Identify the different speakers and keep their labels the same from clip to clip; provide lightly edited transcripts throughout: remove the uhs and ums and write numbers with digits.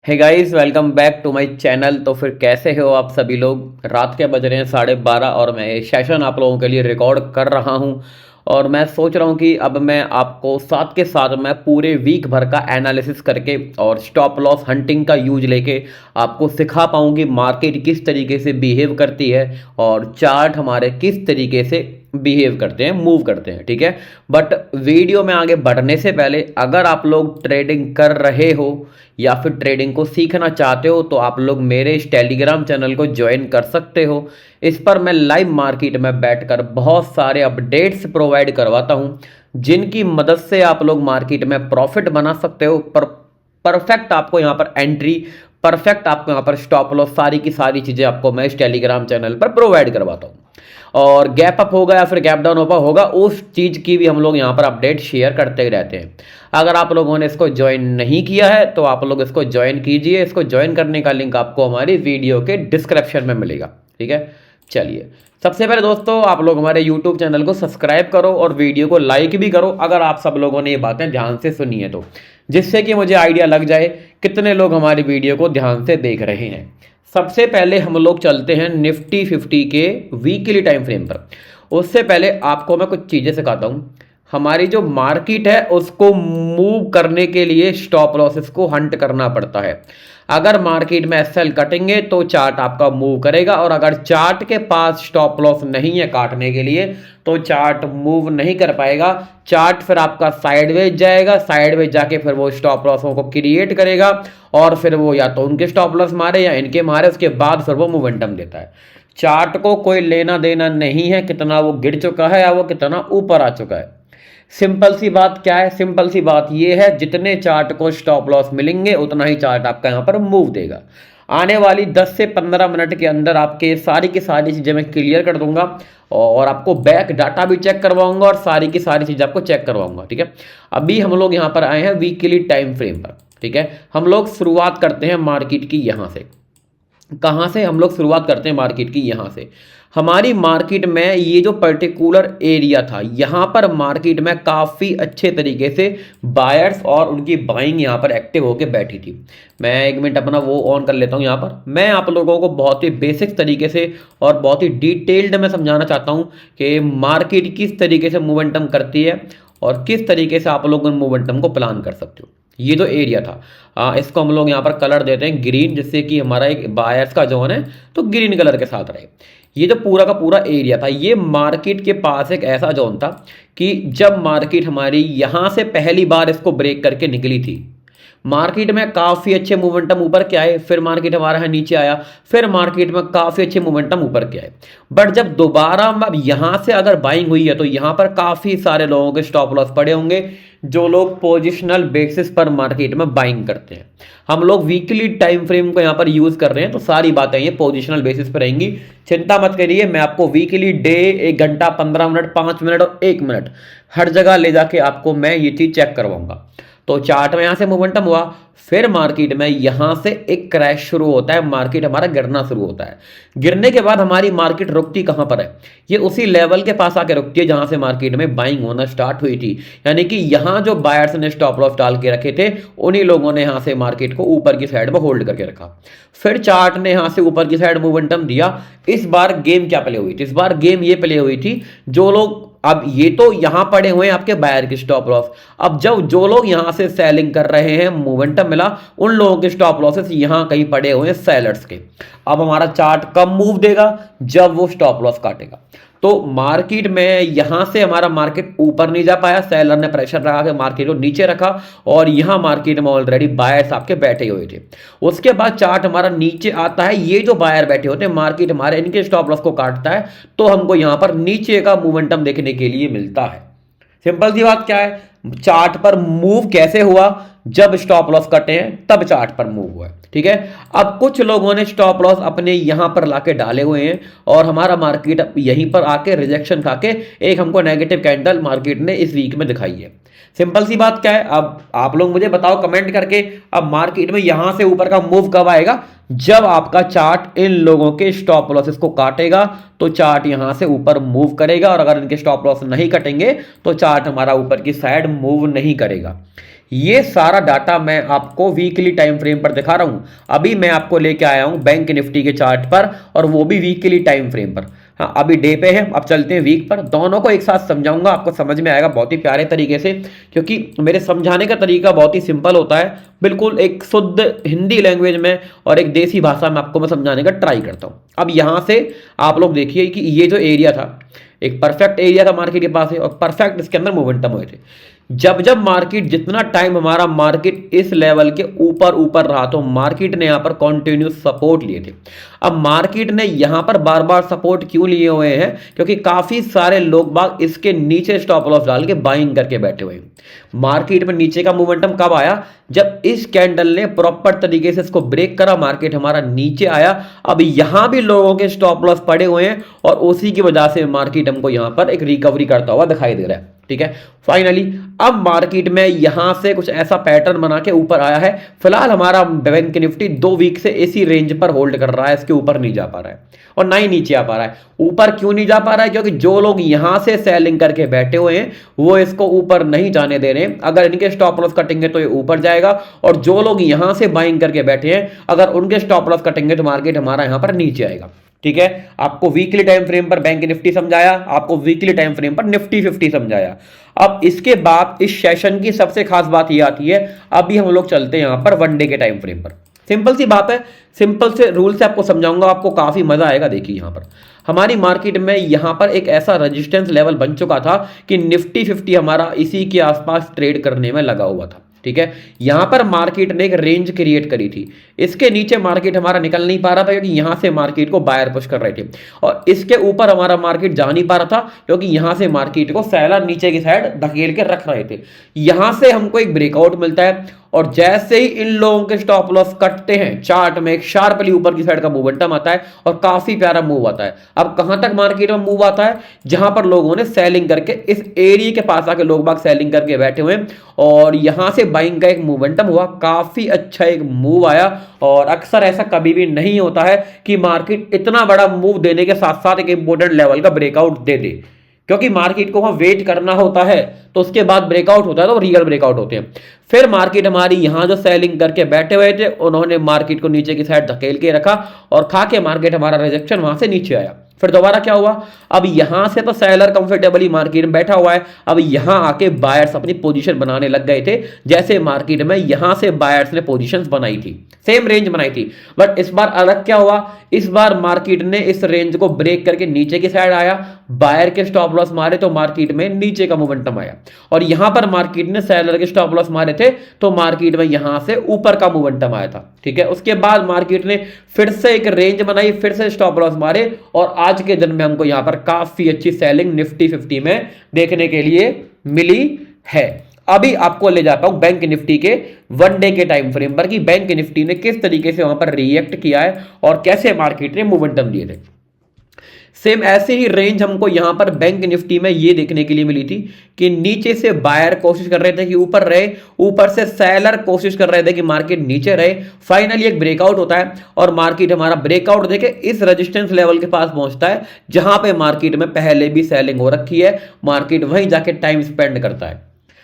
Speaker 1: Hey guys, welcome back to my channel. तो फिर कैसे हो आप सभी लोग। रात के बज रहे हैं 12:30 और मैं ये सेशन आप लोगों के लिए रिकॉर्ड कर रहा हूं। और मैं सोच रहा हूं कि अब मैं आपको साथ के साथ मैं पूरे वीक भर का एनालिसिस करके और स्टॉप लॉस हंटिंग का यूज लेके आपको सिखा पाऊँ कि मार्केट किस तरीके से बिहेव करती है और चार्ट हमारे किस तरीके से बिहेव करते हैं, मूव करते हैं। ठीक है, बट वीडियो में आगे बढ़ने से पहले अगर आप लोग ट्रेडिंग कर रहे हो या फिर ट्रेडिंग को सीखना चाहते हो तो आप लोग मेरे इस टेलीग्राम चैनल को ज्वाइन कर सकते हो। इस पर मैं लाइव मार्केट में बैठकर बहुत सारे अपडेट्स प्रोवाइड करवाता हूं जिनकी मदद से आप लोग मार्केट में प्रॉफिट बना सकते हो। पर परफेक्ट आपको यहाँ पर एंट्री, परफेक्ट आपको यहाँ पर स्टॉप लॉस, सारी की सारी चीज़ें आपको मैं इस टेलीग्राम चैनल पर प्रोवाइड करवाता हूँ। और गैप अप होगा या फिर गैप डाउन होगा उस चीज़ की भी हम लोग यहाँ पर अपडेट शेयर करते रहते हैं। अगर आप लोगों ने इसको ज्वाइन नहीं किया है तो आप लोग इसको ज्वाइन कीजिए। इसको ज्वाइन करने का लिंक आपको हमारी वीडियो के डिस्क्रिप्शन में मिलेगा। ठीक है, चलिए सबसे पहले दोस्तों आप लोग हमारे यूट्यूब चैनल को सब्सक्राइब करो और वीडियो को लाइक भी करो अगर आप सब लोगों ने ये बातें ध्यान से सुनी है तो, जिससे कि मुझे आइडिया लग जाए कितने लोग हमारी वीडियो को ध्यान से देख रहे हैं। सबसे पहले हम लोग चलते हैं निफ्टी 50 के वीकली टाइम फ्रेम पर। उससे पहले आपको मैं कुछ चीज़ें सिखाता हूँ। हमारी जो मार्केट है उसको मूव करने के लिए स्टॉप लॉसेस को हंट करना पड़ता है। अगर मार्केट में एसएल कटेंगे तो चार्ट आपका मूव करेगा, और अगर चार्ट के पास स्टॉप लॉस नहीं है काटने के लिए तो चार्ट मूव नहीं कर पाएगा। चार्ट फिर आपका साइडवेज जाएगा, साइडवेज जाके फिर वो स्टॉप लॉसों को क्रिएट करेगा और फिर वो या तो उनके स्टॉप लॉस मारे या इनके मारे, उसके बाद फिर वो मोमेंटम देता है। चार्ट को कोई लेना देना नहीं है कितना वो गिर चुका है या वो कितना ऊपर आ चुका है। सिंपल सी बात क्या है, सिंपल सी बात ये है जितने चार्ट को स्टॉप लॉस मिलेंगे उतना ही चार्ट आपका यहाँ पर मूव देगा। आने वाली 10 से 15 मिनट के अंदर आपके सारी की सारी चीज़ें मैं क्लियर कर दूंगा और आपको बैक डाटा भी चेक करवाऊंगा और सारी की सारी चीज़ें आपको चेक करवाऊंगा। ठीक है, अभी हम लोग यहाँ पर आए हैं वीकली टाइम फ्रेम पर। ठीक है, हम लोग शुरुआत करते हैं मार्केट की यहाँ से। कहाँ से हम लोग शुरुआत करते हैं मार्केट की यहाँ से। हमारी मार्केट में ये जो पर्टिकुलर एरिया था यहाँ पर मार्केट में काफ़ी अच्छे तरीके से बायर्स और उनकी बाइंग यहाँ पर एक्टिव होकर बैठी थी। मैं एक मिनट अपना वो ऑन कर लेता हूँ। यहाँ पर मैं आप लोगों को बहुत ही बेसिक तरीके से और बहुत ही डिटेल्ड में समझाना चाहता हूँ कि मार्केट किस तरीके से मोमेंटम करती है और किस तरीके से आप लोग उन मोमेंटम को प्लान कर सकते हो। ये जो एरिया था इसको हम लोग यहाँ पर कलर देते हैं ग्रीन, जिससे कि हमारा एक बायर्स का जोन है तो ग्रीन कलर के साथ रहे। ये जो पूरा का पूरा एरिया था ये मार्केट के पास एक ऐसा जोन था कि जब मार्केट हमारी यहाँ से पहली बार इसको ब्रेक करके निकली थी, मार्केट में काफ़ी अच्छे मोमेंटम ऊपर के आए, फिर मार्केट हमारा यहाँ नीचे आया, फिर मार्केट में काफ़ी अच्छे मोमेंटम ऊपर के आए। बट जब दोबारा अब यहाँ से अगर बाइंग हुई है तो यहाँ पर काफ़ी सारे लोगों के स्टॉप लॉस पड़े होंगे जो लोग पोजिशनल बेसिस पर मार्केट में बाइंग करते हैं। हम लोग वीकली टाइम फ्रेम को यहाँ पर यूज़ कर रहे हैं तो सारी बातें ये पोजिशनल बेसिस पर रहेंगी। चिंता मत करिए, मैं आपको वीकली डे 1 घंटा 15 मिनट 5 मिनट और 1 मिनट हर जगह ले जाके आपको मैं ये चीज़ चेक करवाऊंगा। तो चार्ट में यहाँ से मोमेंटम हुआ, फिर मार्केट में यहाँ से एक क्रैश शुरू होता है, मार्केट हमारा गिरना शुरू होता है। गिरने के बाद हमारी मार्केट रुकती कहाँ पर है, ये उसी लेवल के पास आके रुकती है जहाँ से मार्केट में बाइंग होना स्टार्ट हुई थी। यानी कि यहाँ जो बायर्स ने स्टॉप लॉस डाल के रखे थे उन्हीं लोगों ने यहाँ से मार्केट को ऊपर की साइड में होल्ड करके रखा। फिर चार्ट ने यहाँ से ऊपर की साइड मोमेंटम दिया। इस बार गेम क्या प्ले हुई थी, इस बार गेम ये प्ले हुई थी, जो लोग अब ये तो यहां पड़े हुए हैं आपके बायर के स्टॉप लॉस, अब जब जो लोग यहां से सेलिंग कर रहे हैं मोमेंटम मिला उन लोगों के स्टॉप लॉसेस यहां कहीं पड़े हुए हैं सेलर्स के। अब हमारा चार्ट कब मूव देगा, जब वो स्टॉप लॉस काटेगा। तो मार्केट में यहां से हमारा मार्केट ऊपर नहीं जा पाया, सेलर ने प्रेशर लगा के मार्केट को नीचे रखा और यहां मार्केट में ऑलरेडी बायर्स आपके बैठे हुए थे। उसके बाद चार्ट हमारा नीचे आता है, ये जो बायर बैठे होते हैं मार्केट हमारे इनके स्टॉप लॉस को काटता है तो हमको यहां पर नीचे का मोमेंटम देखने के लिए मिलता है। सिंपल सी बात क्या है, चार्ट पर मूव कैसे हुआ, जब स्टॉप लॉस कटे हैं तब चार्ट पर मूव हुआ है। ठीक है, अब कुछ लोगों ने स्टॉप लॉस अपने यहां पर लाके डाले हुए हैं और हमारा मार्केट यहीं पर आके रिजेक्शन खा के एक हमको नेगेटिव कैंडल मार्केट ने इस वीक में दिखाई है। सिंपल सी बात क्या है, अब आप लोग मुझे बताओ कमेंट करके, अब मार्केट में यहां से ऊपर का मूव कब आएगा, जब आपका चार्ट इन लोगों के स्टॉप लॉसेस को काटेगा तो चार्ट यहां से ऊपर मूव करेगा, और अगर इनके स्टॉप लॉस नहीं कटेंगे तो चार्ट हमारा ऊपर की साइड मूव नहीं करेगा। ये सारा डाटा मैं आपको वीकली टाइम फ्रेम पर दिखा रहा हूं। अभी मैं आपको लेके आया हूं बैंक निफ्टी के चार्ट पर, और वो भी वीकली टाइम फ्रेम पर। हाँ, अभी डे पे है, अब चलते हैं वीक पर। दोनों को एक साथ समझाऊंगा, आपको समझ में आएगा बहुत ही प्यारे तरीके से, क्योंकि मेरे समझाने का तरीका बहुत ही सिंपल होता है, बिल्कुल एक शुद्ध हिंदी लैंग्वेज में और एक देसी भाषा में आपको मैं समझाने का ट्राई करता हूं। अब यहां से आप लोग देखिए कि ये जो एरिया था, एक परफेक्ट एरिया था मार्केट के पास है, और परफेक्ट इसके अंदर मोमेंटम हुए थे। जब जब मार्केट, जितना टाइम हमारा मार्केट इस लेवल के ऊपर ऊपर रहा, तो मार्केट ने यहां पर कॉन्टिन्यूस सपोर्ट लिए थे। अब मार्केट ने यहां पर बार बार सपोर्ट क्यों लिए हुए हैं? क्योंकि काफी सारे लोग बाग इसके नीचे स्टॉप लॉस डाल के बाइंग करके बैठे हुए हैं। मार्केट में नीचे का मोमेंटम कब आया? जब इस कैंडल ने प्रॉपर तरीके से इसको ब्रेक करा, मार्केट हमारा नीचे आया। अब यहां भी लोगों के स्टॉप लॉस पड़े हुए हैं, और उसी की वजह से मार्केट हमको यहां पर एक रिकवरी करता हुआ दिखाई दे रहा है। ठीक है, फाइनली अब मार्केट में यहां से कुछ ऐसा पैटर्न बना के ऊपर आया है। फिलहाल हमारा बैंक निफ्टी 2 वीक से इसी रेंज पर होल्ड कर रहा है, इसके ऊपर नहीं जा पा रहा है और ना ही नीचे आ पा रहा है। ऊपर क्यों नहीं जा पा रहा है? क्योंकि जो लोग यहां से सेलिंग करके बैठे हुए हैं वो इसको ऊपर नहीं जाने दे रहे हैं। अगर इनके स्टॉप लॉस कटेंगे तो ये ऊपर जाएगा, और जो लोग यहां से बाइंग करके बैठे हैं, अगर उनके स्टॉप लॉस कटेंगे तो मार्केट हमारा यहां पर नीचे आएगा। ठीक है, आपको वीकली टाइम फ्रेम पर बैंक निफ्टी समझाया, आपको वीकली टाइम फ्रेम पर निफ्टी 50 समझाया। अब इसके बाद इस सेशन की सबसे खास बात यह आती है, अभी हम लोग चलते हैं यहां पर वन डे के टाइम फ्रेम पर। सिंपल सी बात है, सिंपल से रूल से आपको समझाऊंगा, आपको काफी मजा आएगा। देखिए यहां पर हमारी मार्केट में यहां पर एक ऐसा रेजिस्टेंस लेवल बन चुका था कि निफ्टी 50 हमारा इसी के आसपास ट्रेड करने में लगा हुआ था। ठीक है, यहां पर मार्केट ने एक रेंज क्रिएट करी थी, इसके नीचे मार्केट हमारा निकल नहीं पा रहा था क्योंकि यहां से मार्केट को बायर पुश कर रहे थे, और इसके ऊपर हमारा मार्केट जा नहीं पा रहा था क्योंकि यहां से मार्केट को सेलर नीचे की साइड धकेल के रख रहे थे। यहां से हमको एक ब्रेकआउट मिलता है, और जैसे ही इन लोगों के स्टॉप लॉस कटते हैं, चार्ट में एक शार्पली ऊपर की साइड का मूवमेंटम आता है और काफी प्यारा मूव आता है। अब कहां तक मार्केट में मूव आता है? जहां पर लोगों ने सेलिंग करके इस एरिया के पास आके लोग बाग सेलिंग करके बैठे हुए हैं, और यहां से बाइंग का एक मूवमेंटम हुआ, काफी अच्छा एक मूव आया। और अक्सर ऐसा कभी भी नहीं होता है कि मार्केट इतना बड़ा मूव देने के साथ साथ एक इंपॉर्टेंट लेवल का ब्रेकआउट दे दे, क्योंकि मार्केट को वहां वेट करना होता है, तो उसके बाद ब्रेकआउट होता है, तो रियल ब्रेकआउट होते हैं। फिर मार्केट हमारी यहां जो सेलिंग करके बैठे हुए थे, उन्होंने मार्केट को नीचे की साइड धकेल के रखा, और खा के मार्केट हमारा रिजेक्शन वहां से नीचे आया। फिर दोबारा क्या हुआ? अब यहां से तो सेलर कंफर्टेबली मार्केट में बैठा हुआ है, अब यहां आके बायर्स अपनी पोजीशन बनाने लग गए थे, जैसे मार्केट में यहां से बायर्स ने पोजीशंस बनाई थी, सेम रेंज बनाई थी। बट इस बार अलग क्या हुआ? इस बार मार्केट ने इस रेंज को ब्रेक करके नीचे की साइड आया, बायर के स्टॉप लॉस मारे तो मार्केट में नीचे का मोमेंटम आया, और यहां पर मार्केट ने सेलर के स्टॉप लॉस मारे थे तो मार्केट में यहां से ऊपर का मोमेंटम आया था। ठीक है, उसके बाद मार्केट ने फिर से एक रेंज बनाई, फिर से स्टॉप लॉस मारे, और आज के दिन में हमको यहां पर काफी अच्छी सेलिंग निफ्टी 50 में देखने के लिए मिली है। अभी आपको ले जाता हूं बैंक निफ्टी के वन डे के टाइम फ्रेम पर कि बैंक निफ्टी ने किस तरीके से वहां पर रिएक्ट किया है और कैसे मार्केट ने मोमेंटम दिए थे। सेम ऐसे ही रेंज हमको यहां पर बैंक निफ्टी में ये देखने के लिए मिली थी कि नीचे से बायर कोशिश कर रहे थे कि ऊपर रहे, ऊपर से सेलर कोशिश कर रहे थे कि मार्केट नीचे रहे। फाइनली एक ब्रेकआउट होता है, और मार्केट हमारा ब्रेकआउट देके इस रेजिस्टेंस लेवल के पास पहुंचता है, जहां पे मार्केट में पहले भी सेलिंग हो रखी है, मार्केट वहीं जाके टाइम स्पेंड करता है।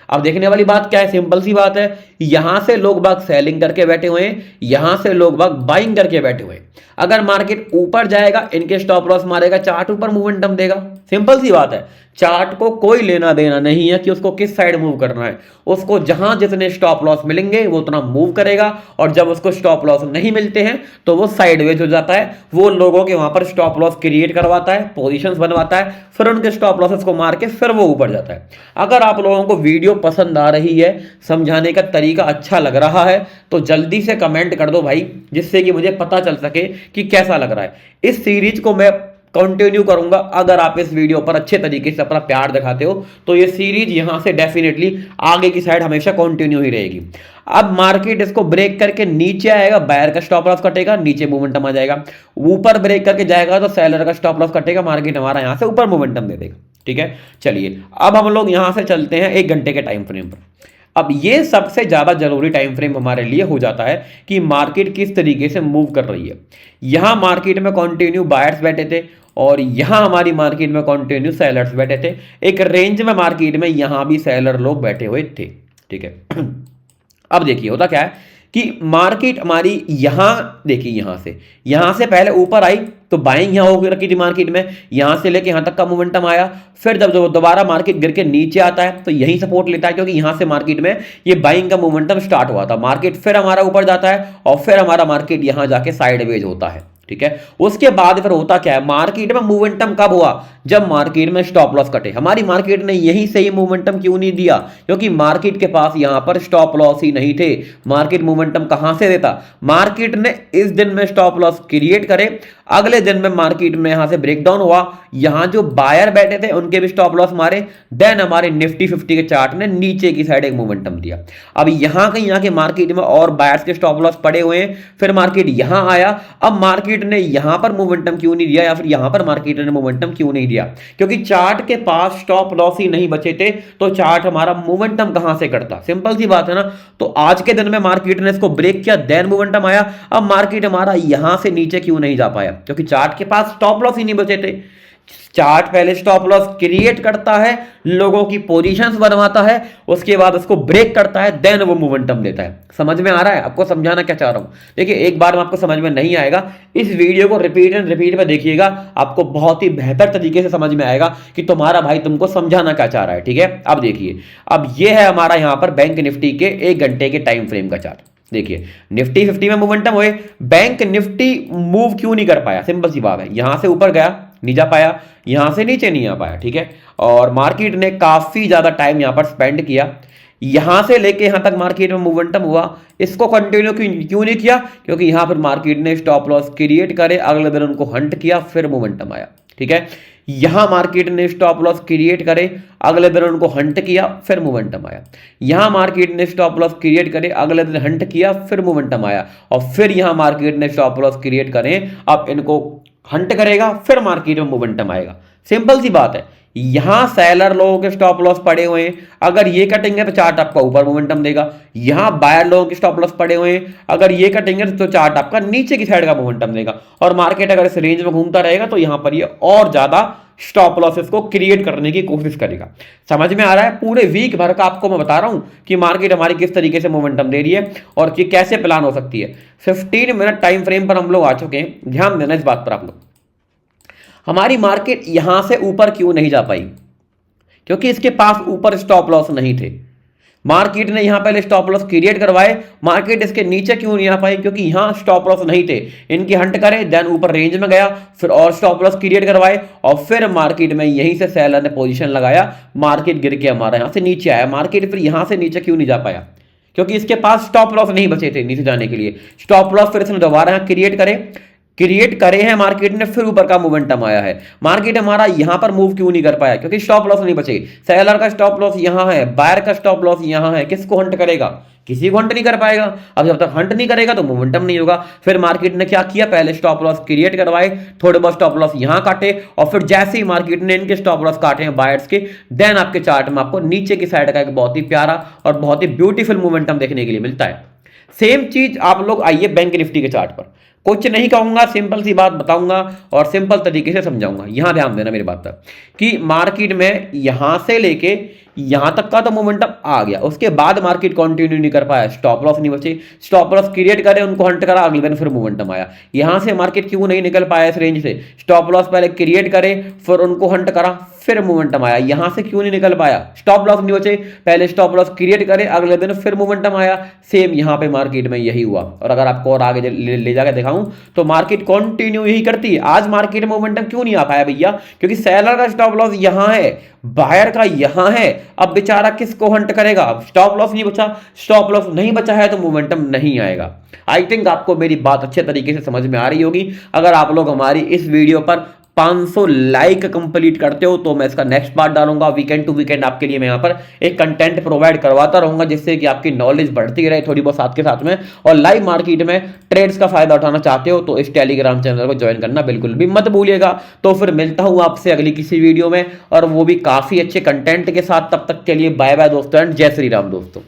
Speaker 1: अब देखने वाली बात क्या है? सिंपल सी बात है, यहां से लोग बाग सेलिंग करके बैठे हुए हैं, यहां से लोग बाग बाइंग करके बैठे हुए हैं। अगर मार्केट ऊपर जाएगा, इनके स्टॉप लॉस मारेगा, चार्ट ऊपर मूवमेंटम देगा। सिंपल सी बात है, चार्ट को कोई लेना देना नहीं है कि उसको किस साइड मूव करना है, उसको जहां जितने स्टॉप लॉस मिलेंगे वो उतना मूव करेगा, और जब उसको स्टॉप लॉस नहीं मिलते हैं तो वो साइडवेज हो जाता है, वो लोगों के वहां पर स्टॉप लॉस क्रिएट करवाता है, पोजीशंस बनवाता है, फिर उनके स्टॉप लॉसेस को मार के फिर वो ऊपर जाता है। अगर आप लोगों को वीडियो पसंद आ रही है, समझाने का तरीका अच्छा लग रहा है, तो जल्दी से कमेंट कर दो भाई, जिससे कि मुझे पता चल सके कि कैसा लग रहा है। इस सीरीज को मैं कंटिन्यू करूंगा, अगर आप इस वीडियो पर अच्छे तरीके से अपना प्यार दिखाते हो तो ये सीरीज यहां से डेफिनेटली आगे की साइड हमेशा कंटिन्यू ही रहेगी। अब मार्केट इसको ब्रेक करके नीचे आएगा, बायर का स्टॉप लॉस कटेगा, नीचे मोमेंटम आ जाएगा, ऊपर ब्रेक करके जाएगा तो सेलर का स्टॉप लॉस कटेगा, मार्केट हमारा यहां से ऊपर मोमेंटम दे देगा। ठीक है, चलिए अब हम लोग यहां से चलते हैं 1 घंटे के टाइम फ्रेम पर। अब ये सबसे ज्यादा जरूरी टाइम फ्रेम हमारे लिए हो जाता है कि मार्केट किस तरीके से मूव कर रही है। यहां मार्केट में कंटिन्यू बायर्स बैठे थे, और यहां हमारी मार्केट में कंटिन्यू सेलर्स बैठे थे। एक रेंज में मार्केट में यहां भी सेलर लोग बैठे हुए थे। ठीक है, अब देखिए होता क्या है कि मार्केट हमारी यहां, देखिए यहां से पहले ऊपर आई तो बाइंग यहां होकर रखी थी मार्केट में, यहां से लेके यहां तक का मोमेंटम आया, फिर जब दोबारा मार्केट गिर के नीचे आता है तो यही सपोर्ट लेता है, क्योंकि यहां से मार्केट में ये बाइंग का मोमेंटम स्टार्ट हुआ था। मार्केट फिर हमारा ऊपर जाता है और फिर हमारा मार्केट यहां जाके साइडवेज होता है, ठीक है। उसके बाद फिर होता क्या है, मार्केट में मोमेंटम कब हुआ, जब मार्केट में स्टॉप लॉस कटे। हमारी मार्केट ने यही सही मोमेंटम क्यों नहीं दिया, क्योंकि मार्केट के पास यहां पर स्टॉप लॉस ही नहीं थे। मार्केट मोमेंटम कहां से देता, मार्केट ने इस दिन में स्टॉप लॉस क्रिएट करे, अगले दिन में मार्केट में यहां से ब्रेकडाउन हुआ, यहां जो बायर बैठे थे उनके भी स्टॉप लॉस मारे, देन हमारे निफ्टी 50 के चार्ट ने नीचे की साइड एक मोमेंटम दिया। अब यहां कहीं आके मार्केट में और बायर्स के स्टॉप लॉस पड़े हुए हैं, फिर मार्केट यहां आया। अब मार्केट ने यहां पर मोमेंटम क्यों नहीं दिया, या फिर यहां पर मार्केट ने मोमेंटम क्यों नहीं दिया, क्योंकि चार्ट के पास स्टॉप लॉस ही नहीं बचे थे, तो चार्ट हमारा मोमेंटम कहां से करता, सिंपल सी बात है ना। तो आज के दिन में मार्केट ने इसको ब्रेक किया, देन मोमेंटम आया। अब मार्केट हमारा यहां से नीचे क्यों नहीं जा पाया, क्योंकि चार्ट के पास स्टॉप लॉस ही नहीं बचे थे। चार्ट पहले स्टॉप लॉस क्रिएट करता है, लोगों की पोजीशंस बनवाता है, उसके बाद उसको ब्रेक करता है, देन वो मोमेंटम देता है। समझ में आ रहा है आपको, समझाना क्या चाह रहा हूं। देखिए एक बार में आपको समझ में नहीं आएगा, इस वीडियो को रिपीट एंड रिपीट में देखिएगा, आपको बहुत ही बेहतर तरीके से समझ में आएगा कि तुम्हारा भाई तुमको समझाना क्या चाह रहा है, ठीक है। अब देखिए, अब ये है हमारा यहां पर बैंक निफ्टी के 1 घंटे के टाइम फ्रेम का चार्ट। देखिए निफ्टी 50 में मोमेंटम हुए, बैंक निफ्टी मूव क्यों नहीं कर पाया, सिंपल सी बात है, यहां से ऊपर गया नहीं जा पाया, यहां से नीचे नहीं आ पाया, ठीक है। और मार्केट ने काफी ज्यादा टाइम यहां पर स्पेंड किया, यहां से लेके यहां तक मार्केट में मोमेंटम हुआ, इसको कंटिन्यू क्यों नहीं किया, क्योंकि यहां पर मार्केट ने स्टॉप लॉस क्रिएट करे, अगले दिन उनको हंट किया, फिर मोमेंटम आया, ठीक है। यहां मार्केट ने स्टॉप लॉस क्रिएट करे, अगले दिन उनको हंट किया, फिर मोमेंटम आया। यहां मार्केट ने स्टॉप लॉस क्रिएट करे, अगले दिन हंट किया, फिर मोमेंटम आया। और फिर यहां मार्केट ने स्टॉप लॉस क्रिएट करें, अब इनको हंट करेगा, फिर मार्केट में मोमेंटम आएगा। सिंपल सी बात है, यहां सेलर लोगों के स्टॉप लॉस पड़े हुए हैं, अगर ये कटेंगे तो चार्ट आपका ऊपर मोमेंटम देगा। यहां बायर लोगों के स्टॉप लॉस पड़े हुए हैं, अगर ये कटेंगे तो चार्ट आपका नीचे की साइड का मोमेंटम देगा। और मार्केट अगर इस रेंज में घूमता रहेगा तो यहां पर ये और ज्यादा स्टॉप लॉसेस को क्रिएट करने की कोशिश करेगा। समझ में आ रहा है, पूरे वीक भर का आपको मैं बता रहा हूं कि मार्केट हमारी किस तरीके से मोमेंटम दे रही है और कि कैसे प्लान हो सकती है। 15 मिनट टाइम फ्रेम पर हम लोग आ चुके हैं, ध्यान देना इस बात पर आप लोग। हमारी मार्केट यहां से ऊपर क्यों नहीं जा पाई, क्योंकि इसके पास ऊपर स्टॉप लॉस नहीं थे। मार्केट ने यहां पहले स्टॉप लॉस क्रिएट करवाए, मार्केट इसके नीचे क्यों नहीं आ पाई, क्योंकि यहां स्टॉप लॉस नहीं थे। इनकी हंट करे, देन ऊपर रेंज में गया, फिर और स्टॉप लॉस क्रिएट करवाए, और फिर मार्केट में यहीं से सेलर ने पोजीशन लगाया, मार्केट गिर के हमारा यहां से नीचे आया। मार्केट फिर यहां से नीचे क्यों नहीं जा पाया, क्योंकि इसके पास स्टॉप लॉस नहीं बचे थे नीचे जाने के लिए। स्टॉप लॉस फिर इसने दोबारा यहां क्रिएट करे हैं मार्केट ने, फिर ऊपर का मोमेंटम आया है। मार्केट हमारा यहां पर मूव क्यों नहीं कर पाया, क्योंकि स्टॉप लॉस नहीं बचे। सेलर का स्टॉप लॉस यहां है, बायर का स्टॉप लॉस यहां है, किसको हंट करेगा, किसी को हंट नहीं कर पाएगा। अब जब तक हंट नहीं करेगा तो मोमेंटम नहीं होगा। फिर मार्केट ने क्या किया, पहले स्टॉप लॉस क्रिएट करवाए, थोड़े बहुत स्टॉप लॉस यहां काटे, और फिर जैसे ही मार्केट ने इनके स्टॉप लॉस काटे हैं बायर्स के, देन आपके चार्ट में आपको नीचे की साइड का एक बहुत ही प्यारा और बहुत ही ब्यूटीफुल मोमेंटम देखने के लिए मिलता है। सेम चीज आप लोग आइए बैंक निफ्टी के चार्ट पर, कुछ नहीं कहूंगा, सिंपल सी बात बताऊंगा और सिंपल तरीके से समझाऊंगा। यहां ध्यान देना मेरी बात पर कि मार्केट में यहां से लेके यहां तक का तो मोमेंटम आ गया, उसके बाद मार्केट कंटिन्यू नहीं कर पाया, स्टॉप लॉस नहीं बचे। स्टॉप लॉस क्रिएट करे, उनको हंट करा, अगले दिन फिर मोमेंटम आया। यहां से मार्केट क्यों नहीं निकल पाया इस रेंज से, स्टॉप लॉस पहले क्रिएट करे, फिर उनको हंट करा, फिर मोमेंटम आया। यहां से क्यों नहीं निकल पाया, स्टॉप लॉस नहीं बचे, पहले स्टॉप लॉस क्रिएट करे, अगले दिन फिर मोमेंटम आया। सेम यहां पे मार्केट में यही हुआ। और अगर आपको और आगे ले जाकर दिखाऊं तो मार्केट कंटिन्यू यही करती है। आज मार्केट में मोमेंटम क्यों नहीं आ पाया भैया, क्योंकि सेलर का स्टॉप लॉस यहां है, बायर का यहां है। अब बेचारा किसको हंट करेगा, अब स्टॉप लॉस नहीं बचा, स्टॉप लॉस नहीं बचा है तो मोमेंटम नहीं आएगा। आई थिंक आपको मेरी बात अच्छे तरीके से समझ में आ रही होगी। अगर आप लोग हमारी इस वीडियो पर 500 लाइक कंप्लीट करते हो तो मैं इसका नेक्स्ट पार्ट डालूंगा। वीकेंड टू वीकेंड आपके लिए मैं यहाँ पर एक कंटेंट प्रोवाइड करवाता रहूंगा, जिससे कि आपकी नॉलेज बढ़ती रहे थोड़ी बहुत साथ के साथ में। और लाइव मार्केट में ट्रेड्स का फायदा उठाना चाहते हो तो इस टेलीग्राम चैनल को ज्वाइन करना बिल्कुल भी मत भूलिएगा। तो फिर मिलता हूं आपसे अगली किसी वीडियो में, और वो भी काफी अच्छे कंटेंट के साथ। तब तक के लिए बाय बाय दोस्तों एंड जय श्री राम दोस्तों।